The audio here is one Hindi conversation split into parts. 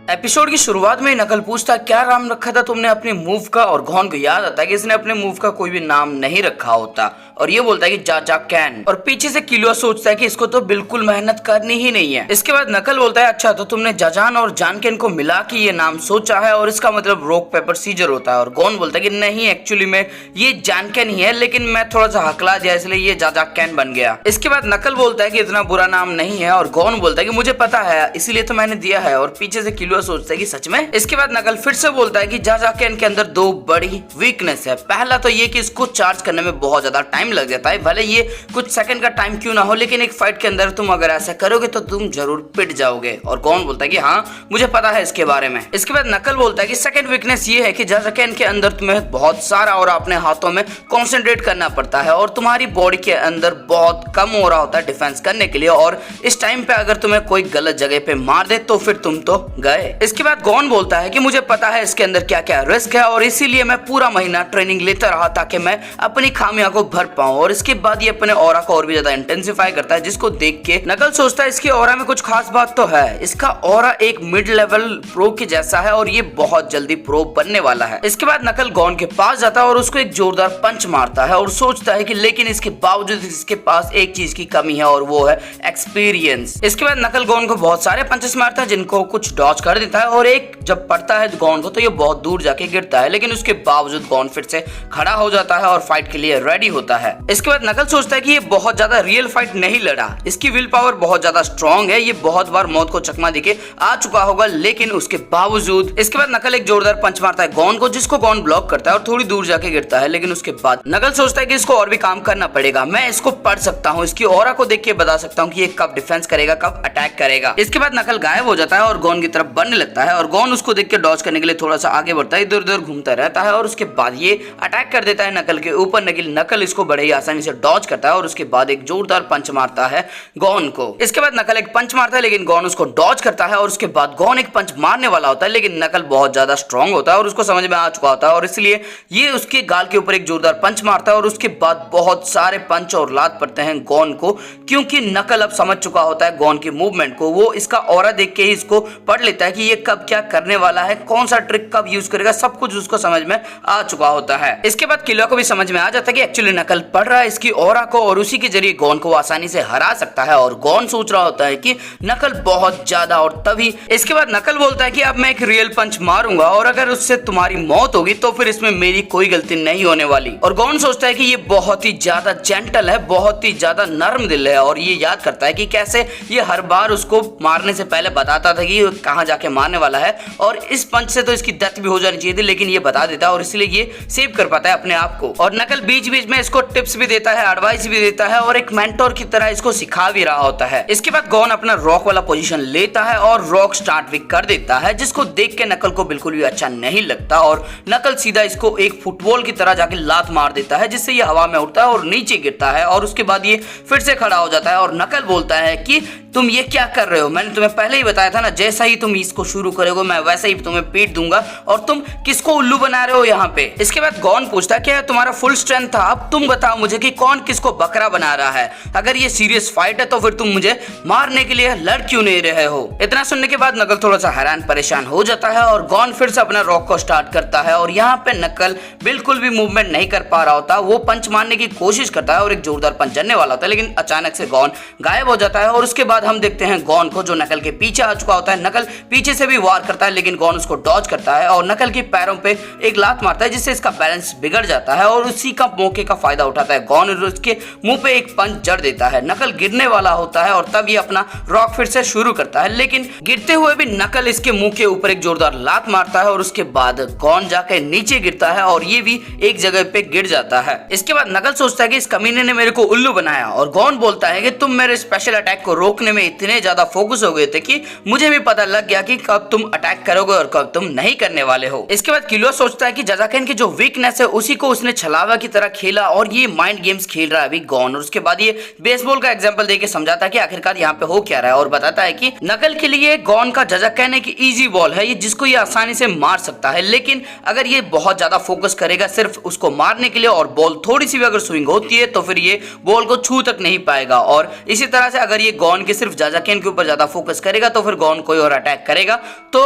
एपिसोड की शुरुआत में नकल पूछता क्या नाम रखा था तुमने अपने मूव का, और गॉन को याद आता है कि इसने अपने मूव का कोई भी नाम नहीं रखा होता और ये बोलता है कि जा कैन। और पीछे से किलुआ सोचता है कि इसको तो बिल्कुल मेहनत करनी ही नहीं है। इसके बाद नकल बोलता है अच्छा तो तुमने जाजान और जानकेन को मिला के ये नाम सोचा है और इसका मतलब रॉक पेपर सीजर होता है। और गॉन बोलता है कि नहीं एक्चुअली में ये जानकेन ही है, लेकिन मैं थोड़ा सा हकला दिया इसलिए ये जा कैन बन गया। इसके बाद नकल बोलता है कि इतना बुरा नाम नहीं है और गॉन बोलता है कि मुझे पता है इसीलिए तो मैंने दिया है। और पीछे से किलुआ सोचता है कि सच में। इसके बाद नकल फिर से बोलता है कि जा कैन के अंदर दो बड़ी वीकनेस है। पहला तो ये कि इसको चार्ज करने में बहुत ज्यादा टाइम लग जाता है, भले ये कुछ सेकंड का टाइम क्यों ना हो, लेकिन एक फाइट के अंदर तुम अगर ऐसा करोगे तो तुम जरूर पिट जाओगे। और गॉन बोलता है कि हाँ मुझे पता है इसके बारे में। इसके बाद नकल बोलता है कि सेकंड वीकनेस ये है कि जा कैन के अंदर तुम्हें बहुत सारा और अपने हाथों में कॉन्सेंट्रेट करना पड़ता है और तुम्हारी बॉडी के अंदर बहुत कम हो रहा होता है डिफेंस करने के लिए, और इस टाइम पे अगर तुम्हें कोई गलत जगह पे मार दे तो फिर तुम तो गए। इसके बाद गॉन बोलता है कि मुझे पता है इसके अंदर क्या क्या रिस्क है और इसीलिए मैं पूरा महीना ट्रेनिंग लेता रहा ताकि मैं अपनी खामियों को भर पाऊं। और इसके बाद ये अपने ऑरा को और भी ज्यादा इंटेंसिफाई करता है, जिसको देख के नकल सोचता है इसकी ऑरा में कुछ खास बात तो है। इसका ऑरा एक मिड लेवल प्रो के जैसा है और ये बहुत जल्दी प्रो बनने वाला है। इसके बाद नकल गॉन के पास जाता है और उसको एक जोरदार पंच मारता है और सोचता है कि लेकिन इसके बावजूद इसके पास एक चीज की कमी है और वो है एक्सपीरियंस। इसके बाद नकल गॉन को बहुत सारे पंचेस मारता है जिनको कुछ डॉज कर देता है और एक जब पड़ता है गॉन को तो ये बहुत दूर जाके गिरता है, लेकिन उसके बावजूद गॉन फिर से खड़ा हो जाता है और फाइट के लिए रेडी होता है। इसके बाद नकल सोचता है कि ये बहुत ज्यादा रियल फाइट नहीं लड़ा, इसकी विल पावर बहुत ज्यादा स्ट्रॉन्ग है, ये बहुत बार मौत को चकमा देके आ चुका होगा, लेकिन उसके बावजूद। इसके बाद नकल एक जोरदार पंच मारता है गॉन को, जिसको गॉन ब्लॉक करता है और थोड़ी दूर जाके गिरता है, लेकिन उसके बाद नकल सोचता है कि इसको और भी काम करना पड़ेगा, मैं इसको पढ़ सकता हूँ, इसकी ऑरा को देख के बता सकता हूँ कि ये कब डिफेंस करेगा कब अटैक करेगा। इसके बाद नकल गायब हो जाता है और गॉन की तरफ बढ़ने लगता है और गॉन उसको देख के डॉज करने के लिए थोड़ा सा आगे बढ़ता है, इधर उधर घूमता रहता है और उसके बाद ये अटैक कर देता है नकल के ऊपर। नकल इसको बड़े ही आसानी से डॉज करता है और उसके बाद एक जोरदार पंच मारता है गॉन को। इसके बाद नकल एक पंच मारता है लेकिन गॉन उसको डॉज करता है और उसके बाद गॉन एक पंच मारने वाला होता है, लेकिन नकल बहुत ज्यादा स्ट्रॉन्ग होता है और उसको समझ में आ चुका होता है और इसलिए ये उसके गाल के ऊपर एक जोरदार पंच मारता है और उसके बाद बहुत सारे पंच और लात पड़ते हैं गॉन को, क्योंकि नकल अब समझ चुका होता है गॉन की मूवमेंट को। वो इसका ऑरा देख के ही इसको पढ़ लेता है कि ये कब क्या करने वाला है, कौन सा ट्रिक कब यूज करेगा, सब कुछ उसको समझ में आ चुका होता है। इसके बाद किलुआ को भी समझ में आ जाता है कि एक्चुअली नकल पढ़ रहा है इसकी ऑरा को और उसी के जरिए गॉन को आसानी से हरा सकता है। और गॉन सोच रहा होता है कि नकल बहुत ज्यादा, और तभी इसके बाद नकल बोलता है कि अब मैं एक रियल पंच मारूंगा और अगर उससे तुम्हारी मौत होगी तो फिर इसमें मेरी कोई गलती नहीं होने वाली। और गॉन सोचता है कि ये बहुत ही ज्यादा जेंटल है, बहुत ही ज्यादा नर्म दिल है, और ये याद करता है कि कैसे ये हर बार उसको मारने से पहले बताता था कि कहां जाके मारने वाला है और इस पंच से तो इसकी डेथ भी हो जानी चाहिए थी, लेकिन ये बता देता है और इसलिए ये सेव कर पाता है अपने आप को। और नकल बीच बीच में इसको टिप्स भी देता है, एडवाइस भी देता है और एक मेंटोर की तरह इसको सिखा भी रहा होता है। इसके बाद गॉन अपना रॉक वाला पोजीशन लेता है और रॉक स्टार्ट भी कर देता है, जिसको देख के नकल को बिल्कुल भी अच्छा नहीं लगता और नकल सीधा इसको एक फुटबॉल की तरह जाके लात मार देता है, जिससे ये हवा में उड़ता है और नीचे गिरता है और उसके बाद ये फिर से खड़ा हो जाता है और नकल बोलता है कि तुम ये क्या कर रहे हो, मैंने तुम्हें पहले ही बताया था ना, जैसा ही तुम इसको शुरू करोगे मैं वैसे ही तुम्हें पीट दूंगा और तुम किसको उल्लू बना रहे हो यहाँ पे। इसके बाद गॉन पूछता है क्या तुम्हारा फुल स्ट्रेंथ था, अब तुम बताओ मुझे कि कौन किसको बकरा बना रहा है, अगर ये सीरियस फाइट है तो फिर तुम मुझे मारने के लिए लड़ क्यों नहीं रहे हो। इतना सुनने के बाद नकल थोड़ा सा हैरान परेशान हो जाता है और गॉन फिर से अपना रॉक को स्टार्ट करता है और यहाँ पे नकल बिल्कुल भी मूवमेंट नहीं कर पा रहा होता, वो पंच मारने की कोशिश करता है और एक जोरदार पंच जड़ने वाला होता है, लेकिन अचानक से गॉन गायब हो जाता है और उसके बाद हम देखते हैं गॉन को जो नकल के पीछे आ चुका होता है। नकल पीछे से भी वार करता है लेकिन गॉन उसको डॉज करता है और नकल के पैरों पे एक लात मारता है, जिससे इसका बैलेंस बिगड़ जाता है और उसी का मौके का फायदा उठाता है गॉन और उसके मुंह पे एक पंच जड़ देता है। नकल गिरने वाला होता है और तब ये अपना रॉक फिर से शुरू करता है, लेकिन गिरते हुए भी नकल इसके मुंह के ऊपर एक जोरदार लात मारता है और उसके बाद गॉन जाकर नीचे गिरता है और ये भी एक जगह पे गिर जाता है। इसके बाद नकल सोचता है कि इस कमीने ने मेरे को उल्लू बनाया और गॉन बोलता है कि तुम मेरे स्पेशल अटैक को रोकने में इतने ज्यादा फोकस हो गए थे कि मुझे भी पता लग गया कि कब तुम अटैक करोगे और कब तुम नहीं करने वाले हो। इसके बाद किलुआ सोचता है कि जाजाकेन की जो वीकनेस है उसी को उसने छलावा की तरह खेला और ये माइंड गेम्स खेल रहा है अभी गॉन। और उसके बाद ये बेसबॉल का एग्जांपल देके समझाता है कि आखिरकार यहाँ पे हो क्या रहा है और बताता है कि नकल के लिए गॉन का जाजाकेन एक इजी बॉल है, ये जिसको ये आसानी से मार सकता है, लेकिन अगर ये बहुत ज्यादा फोकस करेगा सिर्फ उसको मारने के लिए और बॉल थोड़ी सी भी अगर स्विंग होती है तो फिर ये बॉल को छू तक नहीं पाएगा। और इसी तरह से अगर ये गॉन के सिर्फ जाजाकेन के ऊपर ज्यादा फोकस करेगा तो फिर गॉन कोई और अटैक करेगा तो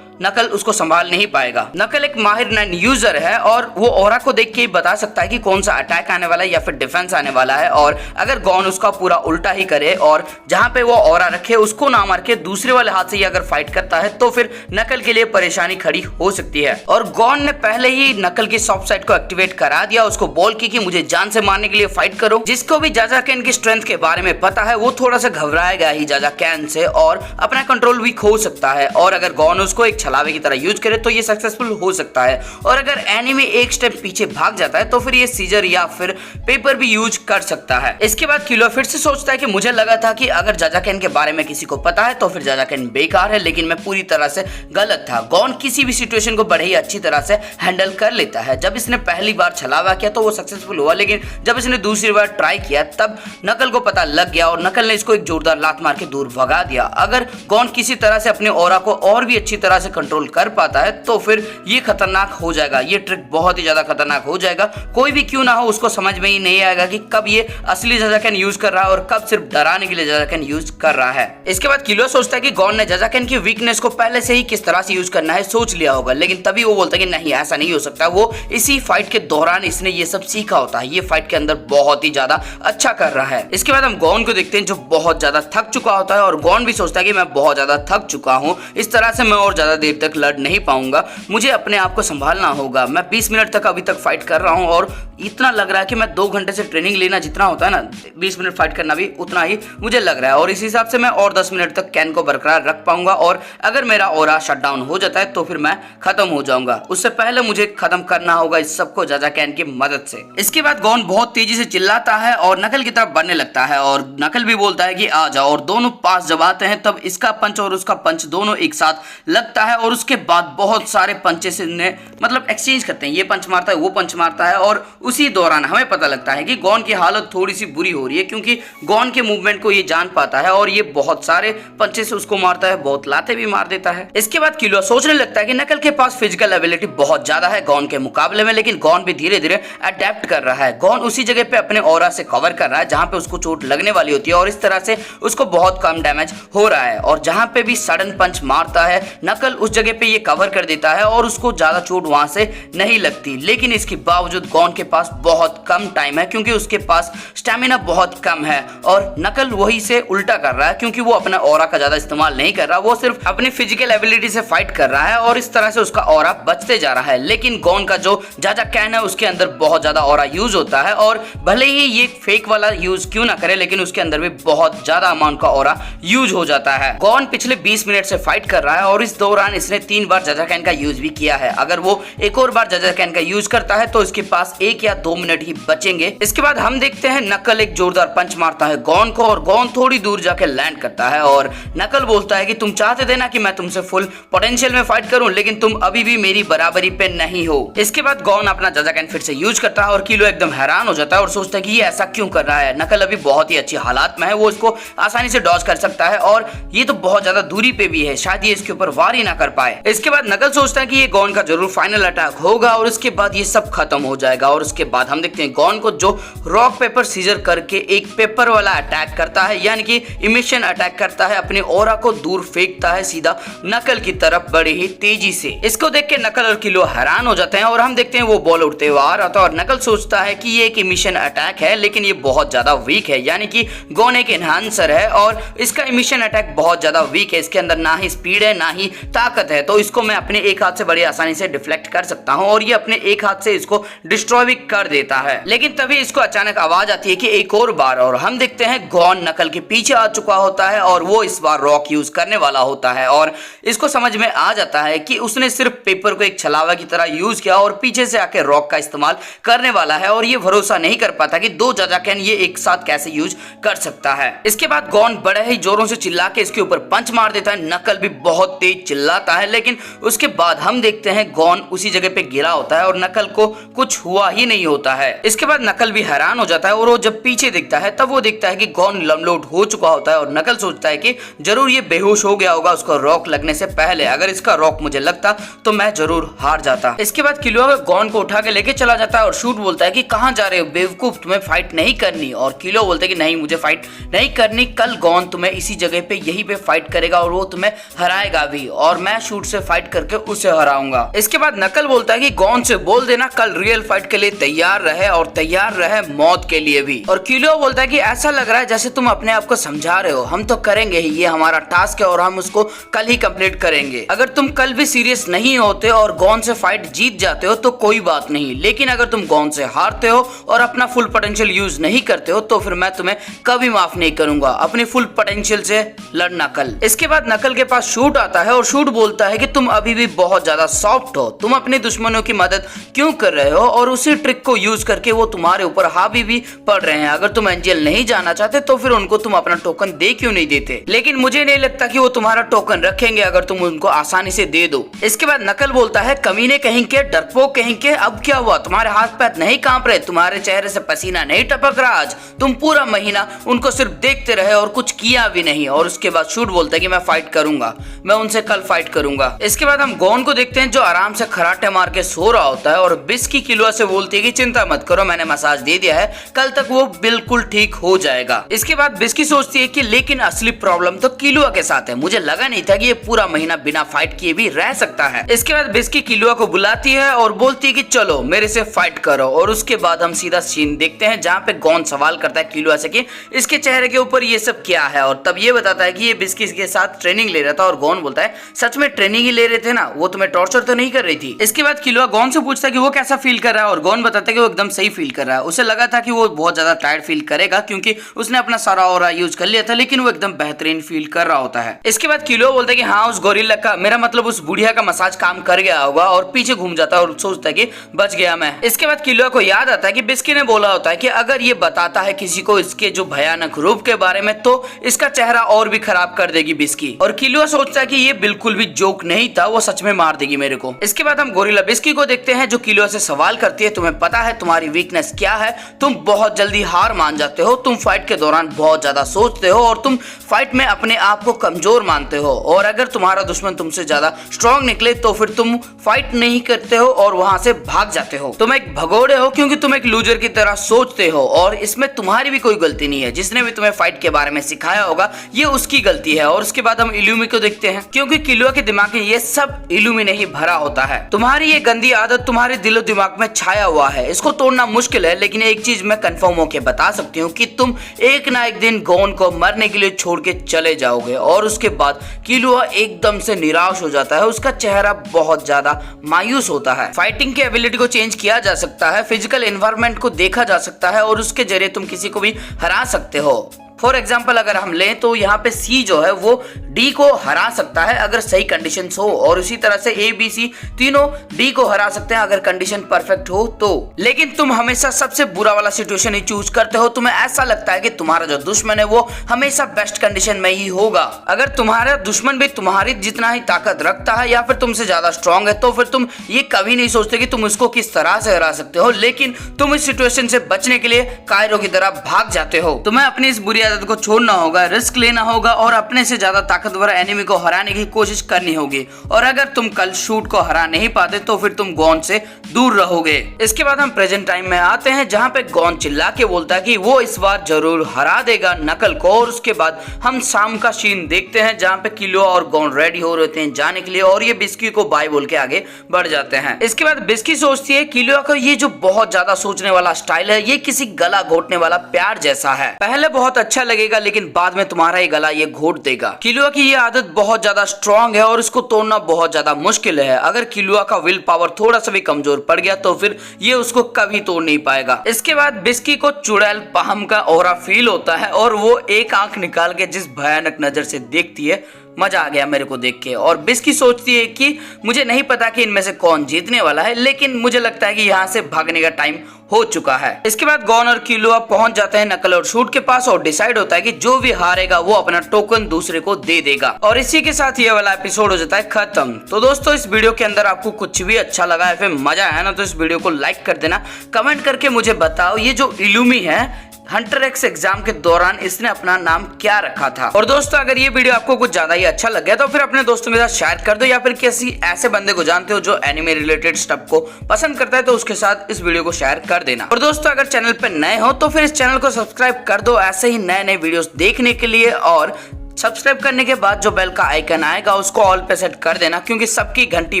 नकल उसको संभाल नहीं पाएगा। नकल एक माहिर नन यूजर है और वो ऑरा को देख के ही बता सकता है कि कौन सा अटैक आने वाला है या फिर डिफेंस आने वाला है, और अगर गॉन उसका पूरा उल्टा ही करे और जहां पे वो ऑरा रखे उसको ना मार के दूसरे वाले हाथ से ही अगर फाइट करता है तो फिर नकल के लिए परेशानी खड़ी हो सकती है। और गॉन ने पहले ही नकल की सॉफ्ट साइड को एक्टिवेट करा दिया, उसको बोल की कि मुझे जान से मारने के लिए फाइट करो। जिसको भी जाजाकेन की स्ट्रेंथ के बारे में पता है वो थोड़ा सा घबराएगा ही जाजाकेन से और अपना कंट्रोल भी खो सकता है, और अगर गॉन उसको एक छलावे की तरह यूज करे तो ये सक्सेसफुल हो सकता है। और अगर एनिमी एक स्टेप पीछे भाग जाता है तो फिर ये सीजर या फिर पेपर भी यूज कर सकता है। इसके बाद किलो फिर से सोचता है कि मुझे लगा था कि अगर जाजाकेन के बारे में किसी को पता है तो फिर जाजाकेन बेकार है, लेकिन मैं पूरी तरह से गलत था। गॉन किसी भी सिचुएशन को बड़े ही अच्छी तरह से हैंडल कर लेता है। जब इसने पहली बार छलावा किया तो वो सक्सेसफुल हुआ, लेकिन जब इसने दूसरी बार ट्राई किया तब नकल को पता लग गया और नकल ने इसको एक जोरदार लात मार के दूर भगा दिया। अगर गॉन किसी तरह से अपने ऑरा को और भी अच्छी तरह से कंट्रोल कर पाता है तो फिर ये खतरनाक हो जाएगा, ये ट्रिक बहुत ही ज्यादा खतरनाक हो जाएगा। कोई भी क्यों ना हो उसको समझ में ही नहीं आएगा कि कब ये असली जाजाकेन यूज कर रहा है और कब सिर्फ डराने के लिए जाजाकेन यूज कर रहा है। इसके बाद किलो सोचता है कि गॉन ने जाजाकेन की वीकनेस को पहले से ही किस तरह से यूज करना है सोच लिया होगा, लेकिन तभी वो बोलता है कि नहीं ऐसा नहीं हो सकता, वो इसी फाइट के दौरान इसने ये सब सीखा होता है, ये फाइट के अंदर बहुत ही ज्यादा अच्छा कर रहा है। इसके बाद हम गॉन को देखते हैं जो बहुत ज्यादा थक चुका होता है और गॉन भी सोचता है कि मैं बहुत ज्यादा थक चुका हूँ, इस तरह से मैं और ज्यादा देर तक लड़ नहीं पाऊंगा, मुझे अपने आप को संभालना होगा। मैं 20 मिनट तक अभी तक फाइट कर रहा हूं और इतना लग रहा है कि मैं 2 घंटे से ट्रेनिंग लेना जितना होता है ना 20 मिनट फाइट करना भी उतना ही मुझे लग रहा है, और इस हिसाब से मैं और 10 मिनट तक कैन को बरकरार रख पाऊंगा, और अगर मेरा ऑरा शटडाउन हो जाता है तो फिर मैं खत्म हो जाऊंगा। उससे पहले मुझे खत्म करना होगा इस सबको जाजाकेन की मदद से। इसके बाद गॉन बहुत तेजी से चिल्लाता है और नकल की तरफ बढ़ने लगता है और नकल भी बोलता है कि आ जाओ, और दोनों पास जब आते हैं तब इसका पंच और उसका पंच दोनों एक साथ लगता है और उसके बाद बहुत सारे पंचेस ने मतलब एक्सचेंज करते हैं, ये पंच मारता है वो पंच मारता है, और उसी दौरान हमें पता लगता है कि गॉन की हालत थोड़ी सी बुरी हो रही है क्योंकि गॉन के मूवमेंट को ये जान पाता है और ये बहुत सारे पंचे से उसको मारता है, बहुत लाते भी मार देता है। इसके बाद किलो सोचने लगता है कि नकल के पास फिजिकल एबिलिटी बहुत ज्यादा है गॉन के मुकाबले में, लेकिन गॉन भी धीरे धीरे अडेप्ट कर रहा है। गॉन उसी जगह पे अपने ऑरा से कवर कर रहा है जहां पे उसको चोट लगने वाली होती है और इस तरह से उसको बहुत कम डैमेज हो रहा है, और जहां पे भी सडन पंच मारता है नकल उस जगह पे ये कवर कर देता है और उसको ज्यादा चोट वहां से नहीं लगती। लेकिन इसके बावजूद गॉन के पास बहुत कम टाइम है क्योंकि उसके पास स्टैमिना बहुत कम है, और नकल वही से उल्टा कर रहा है क्योंकि वो अपना ऑरा का ज्यादा इस्तेमाल नहीं कर रहा, वो सिर्फ अपनी फिजिकल एबिलिटी से फाइट कर रहा है और इस तरह से उसका ऑरा बचते जा रहा है। लेकिन गॉन का जो जाजाकेन है उसके अंदर बहुत ज्यादा ऑरा यूज होता है, और भले ही ये फेक वाला यूज क्यों ना करे लेकिन उसके अंदर भी बहुत ज्यादा अमाउंट का ऑरा यूज हो जाता है। गॉन पिछले 20 मिनट से फाइट कर रहा है और इस दौरान इसने 3 बार जाजाकेन का यूज भी किया है। अगर वो एक और बार जाजाकेन का यूज करता है तो इसके पास 1 या 2 मिनट ही बचेंगे। इसके बाद हम देखते हैं नकल एक जोरदार पंच मारता है गॉन को और गॉन थोड़ी दूर जाके लैंड करता है, और नकल बोलता है कि तुम चाहते थे ना कि मैं तुमसे फुल पोटेंशियल में फाइट करूं, लेकिन तुम अभी भी मेरी बराबरी पे नहीं हो। इसके बाद गॉन अपना जाजाकेन फिर से यूज करता है और किलो एकदम हैरान हो जाता है और सोचता है कि ये ऐसा क्यों कर रहा है। नकल अभी बहुत ही अच्छी हालात में है, वो इसको आसानी से डॉज कर सकता है और ये तो बहुत ज्यादा दूरी पे भी है, शायद ये इसके ऊपर वार ही ना कर पाए। इसके बाद नकल सोचता है कि ये गॉन का जरूर फाइनल अटैक होगा और उसके बाद ये सब खत्म हो जाएगा। और उसके बाद हम देखते हैं गॉन को जो रॉक पेपर सीजर करके एक पेपर वाला अटैक करता है, यानी कि इमिशन अटैक करता है, अपने ऑरा को दूर फेंकता है सीधा नकल की तरफ बड़ी ही तेजी से। इसको देख के नकल और किलो हैरान हो जाते हैं और हम देखते हैं वो बॉल उड़ते हुए आ रहा था और नकल सोचता है कि ये एक इमिशन अटैक है लेकिन ये बहुत ज्यादा वीक है, यानी कि गॉन एक एनहांसर है और इसका इमिशन अटैक बहुत ज्यादा वीक है, इसके अंदर ना ही स्पीड है ना ही ताकत है, तो इसको मैं अपने एक हाथ से बड़ी आसानी से डिफ्लेक्ट कर सकता हूं और ये अपने एक हाथ से इसको डिस्ट्रॉय भी कर देता है। लेकिन तभी इसको अचानक आवाज आती है कि एक और बार, और हम देखते हैं गॉन नकल के पीछे आ चुका होता है और वो इस बार रॉक यूज करने वाला होता है और इसको समझ में आ जाता है कि उसने सिर्फ पेपर को एक छलावा की तरह यूज किया और पीछे से आके रॉक का इस्तेमाल करने वाला है, और ये भरोसा नहीं कर पाता कि 2 जाजाकेन ये एक साथ कैसे यूज कर सकता है। इसके बाद गॉन बड़े ही जोरों से चिल्ला के इसके ऊपर पंच मार देता है, नकल भी बहुत तेज चिल्लाता है, लेकिन उसके बाद हम देखते हैं गॉन उसी जगह पे गिरा होता है और नकल को कुछ हुआ ही नहीं होता है। इसके बाद नकल भी हैरान हो जाता है और वो जब पीछे दिखता है तब वो दिखता है कि गॉन लमलोट हो चुका होता है और नकल सोचता है कि जरूर ये बेहोश हो गया होगा उसको रॉक लगने से पहले। अगर इसका रॉक मुझे लगता तो मैं जरूर हार जाता। इसके बाद किलुआ गॉन को उठा के लेके चला जाता है और शूट बोलता है कि कहां जा रहे हो बेवकूफ, तुम्हें फाइट नहीं करनी। और किलुआ बोलता है कि नहीं, मुझे फाइट नहीं करनी, कल गॉन तुम्हें इसी जगह पे यहीं पे फाइट करेगा और वो तुम्हें हराएगा भी और मैं शूट से फाइट करके उसे हराऊंगा। इसके बाद नकल बोलता है कि गॉन से बोल देना कल रियल फाइट के लिए तैयार रहे और तैयार रहे मौत के लिए भी। और किलुआ बोलता है कि ऐसा लग रहा है जैसे तुम अपने आप को समझा रहे हो, हम तो करेंगे ही, ये हमारा टास्क है और हम उसको कल ही कंप्लीट करेंगे। अगर तुम कल भी सीरियस नहीं होते और गॉन से फाइट जीत जाते हो तो कोई बात नहीं, लेकिन अगर तुम गॉन से हारते हो और अपना फुल पोटेंशियल यूज नहीं करते हो तो फिर मैं तुम्हें कभी माफ नहीं करूंगा। अपनी फुल पोटेंशियल से लड़ना कल। इसके बाद नकल के पास शूट आता है और शूट बोलता है कि तुम अभी भी बहुत ज्यादा सॉफ्ट हो, तुम अपने दुश्मनों की मदद क्यों कर रहे हो और उसी ट्रिक को यूज करके वो तुम्हारे ऊपर हावी भी पड़ रहे हैं। अगर तुम एंजल नहीं जाना चाहते तो फिर उनको तुम अपना टोकन दे क्यों नहीं देते, लेकिन मुझे नहीं लगता कि वो तुम्हारा टोकन रखेंगे अगर तुम उनको आसानी से दे दो। इसके बाद नकल बोलता है कमीने कहीं के, डरपोक कहीं के, अब क्या हुआ, तुम्हारे हाथ पैर नहीं कांप रहे, तुम्हारे चेहरे से पसीना नहीं टपक रहा, आज तुम पूरा महीना उनको सिर्फ देखते रहे और कुछ किया भी नहीं। और उसके बाद शूट बोलता है कि मैं फाइट करूंगा, मैं उनसे कल फाइट करूंगा। इसके बाद हम गॉन को देखते हैं जो आराम से खराटे मार के सो रहा होता है और बिस्की किलुआ से बोलती है कि चिंता मत करो, मैंने मसाज दे दिया है, कल तक वो बिल्कुल ठीक हो जाएगा। इसके बाद बिस्की सोचती है कि लेकिन असली प्रॉब्लम तो किलुआ के साथ है, मुझे लगा नहीं था कि ये पूरा महीना बिना फाइट किए भी रह सकता है। इसके बाद बिस्की किलुआ को बुलाती है और बोलती है कि चलो मेरे से फाइट करो। और उसके बाद हम सीधा सीन देखते हैं जहाँ पे गॉन सवाल करता है किलुआ से कि इसके चेहरे के ऊपर ये सब क्या है, और तब ये बताता है कि ये बिस्की के साथ ट्रेनिंग ले रहा था। और गॉन बोलता है सच में ट्रेनिंग ही ले रहे थे ना, वो तुम्हें टॉर्चर तो नहीं कर रही थी। इसके बाद किलुआ गॉन से पूछता है कि वो कैसा फील कर रहा है और गॉन बताता है कि वो एकदम सही फील कर रहा है। उसे लगा था कि वो बहुत ज्यादा टायर्ड फील करेगा क्योंकि उसने अपना सारा ऑरा यूज कर लिया था, लेकिन वो एकदम बेहतरीन फील कर रहा होता है। इसके बाद किलुआ बोलता है कि हाँ उस गोरिल्ला का, मेरा मतलब उस बुढ़िया का मसाज काम कर गया होगा, और पीछे घूम जाता है और सोचता है कि बच गया मैं। इसके बाद किलुआ को याद आता है कि बिस्की ने बोला होता है कि अगर ये बताता है किसी को इसके जो भयानक रूप के बारे में तो इसका चेहरा और भी खराब कर देगी बिस्की। और किलुआ सोचता है कि ये बिल्कुल भी जोक नहीं था, वो सच में मार देगी मेरे को। इसके बाद हम गोरिल्ला बिस्की को देखते हैं जो किलुआ से सवाल करती है तुम्हें पता है तुम्हारी वीकनेस क्या है, तुम बहुत जल्दी हार मान जाते हो, तुम फाइट के दौरान बहुत ज्यादा सोचते हो और तुम फाइट में अपने आप को कमजोर मानते हो, और अगर तुम्हारा दुश्मन तुमसे ज्यादा स्ट्रॉन्ग निकले तो फिर तुम फाइट नहीं करते हो और वहां से भाग जाते हो। तुम एक भगोड़े हो क्योंकि तुम एक लूजर की तरह सोचते हो और इसमें तुम्हारी भी कोई गलती नहीं है। जिसने भी तुम्हें फाइट के बारे में सिखाया होगा ये उसकी गलती है। और उसके बाद हम इल्यूमी को देखते हैं क्योंकि किलुआ के दिमाग में ये सब इल्यूमी ने ही भरा होता है। तुम्हारी ये गंदी आदत तुम्हारे दिलो दिमाग में छाया हुआ है, इसको तोड़ना मुश्किल है, लेकिन एक चीज मैं कंफर्म होके बता सकती हूँ कि तुम एक ना एक दिन गॉन को मरने के लिए छोड़ के चले जाओगे। और उसके बाद किलुआ एकदम से निराश हो जाता है, उसका चेहरा बहुत ज्यादा मायूस होता है। फाइटिंग की एबिलिटी को चेंज किया जा सकता है, फिजिकल एनवायरनमेंट को देखा जा सकता है और उसके जरिए तुम किसी को भी हरा सकते हो। फॉर एग्जाम्पल अगर हम लें तो यहाँ पे सी जो है वो डी को हरा सकता है अगर सही कंडीशंस हो, और उसी तरह से ए बी सी तीनों डी को हरा सकते हैं अगर कंडीशन परफेक्ट हो तो। लेकिन तुम हमेशा सबसे बुरा वाला सिचुएशन ही चूज करते हो, तुम्हें ऐसा लगता है कि तुम्हारा जो दुश्मन है वो हमेशा बेस्ट कंडीशन में ही होगा। अगर तुम्हारा दुश्मन भी तुम्हारी जितना ही ताकत रखता है या फिर तुमसे ज्यादा स्ट्रॉन्ग है तो फिर तुम ये कभी नहीं सोचते कि तुम उसको किस तरह से हरा सकते हो, लेकिन तुम इस सिचुएशन से बचने के लिए कायरो की तरह भाग जाते हो। तुम्हें अपनी इस बुरी आदत को छोड़ना होगा, रिस्क लेना होगा और अपने से ज्यादा ताकतवर एनिमी को हराने की कोशिश करनी होगी। और अगर तुम कल शूट को हरा नहीं पाते तो फिर तुम गॉन से दूर रहोगे। इसके बाद हम प्रेजेंट टाइम में आते हैं जहां पे गॉन चिल्ला के बोलता है कि वो इस बार जरूर हरा देगा नकल को। और उसके बाद हम शाम का सीन देखते हैं जहां पे किलुआ और गॉन रेडी हो रहे हैं जाने के लिए और ये बिस्की को बाय बोल के आगे बढ़ जाते हैं। इसके बाद बिस्की सोचती है किलुआ का ये जो बहुत ज्यादा सोचने वाला स्टाइल है ये किसी गला घोटने वाला प्यार जैसा है, पहले बहुत अच्छा लगेगा लेकिन बाद में तुम्हारा ही गला ये घोट देगा। किलुआ की ये आदत बहुत ज्यादा स्ट्रॉन्ग है और इसको तोड़ना बहुत ज्यादा मुश्किल है। अगर किलुआ का विल पावर थोड़ा सा भी कमजोर पड़ गया तो फिर ये उसको कभी तोड़ नहीं पाएगा। इसके बाद बिस्की को चुड़ैल पहम का ऑरा फील होता है और वो एक आंख निकाल के जिस भयानक नजर से देखती है मजा आ गया मेरे को देख के। और बिस्की सोचती है कि मुझे नहीं पता कि इनमें से कौन जीतने वाला है, लेकिन मुझे लगता है कि यहाँ से भागने का टाइम हो चुका है। इसके बाद गॉन और किलुआ पहुंच जाते हैं नकल और शूट के पास और डिसाइड होता है कि जो भी हारेगा वो अपना टोकन दूसरे को दे देगा। और इसी के साथ ये वाला एपिसोड हो जाता है खत्म। तो दोस्तों इस वीडियो के अंदर आपको कुछ भी अच्छा लगा है, फिर मजा आया ना, तो इस वीडियो को लाइक कर देना। कमेंट करके मुझे बताओ ये जो इल्यूमी है हंटर एक्स एग्जाम के दौरान इसने अपना नाम क्या रखा था। और दोस्तों अगर ये वीडियो आपको कुछ ज्यादा ही अच्छा लग गया तो फिर अपने दोस्तों के साथ शेयर कर दो, या फिर किसी ऐसे बंदे को जानते हो जो एनिमे रिलेटेड स्टफ को पसंद करता है तो उसके साथ इस वीडियो को शेयर कर देना। और दोस्तों अगर चैनल पे नए हो तो फिर इस चैनल को सब्सक्राइब कर दो ऐसे ही नए नए वीडियोस देखने के लिए। और सब्सक्राइब करने के बाद जो बेल का आइकन आएगा उसको ऑल पे सेट कर देना, क्योंकि सबकी घंटी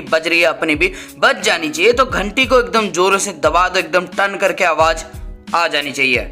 बज रही है, अपनी भी बज जानी चाहिए। तो घंटी को एकदम जोरों से दबा दो, एकदम टन करके आवाज आ जानी चाहिए।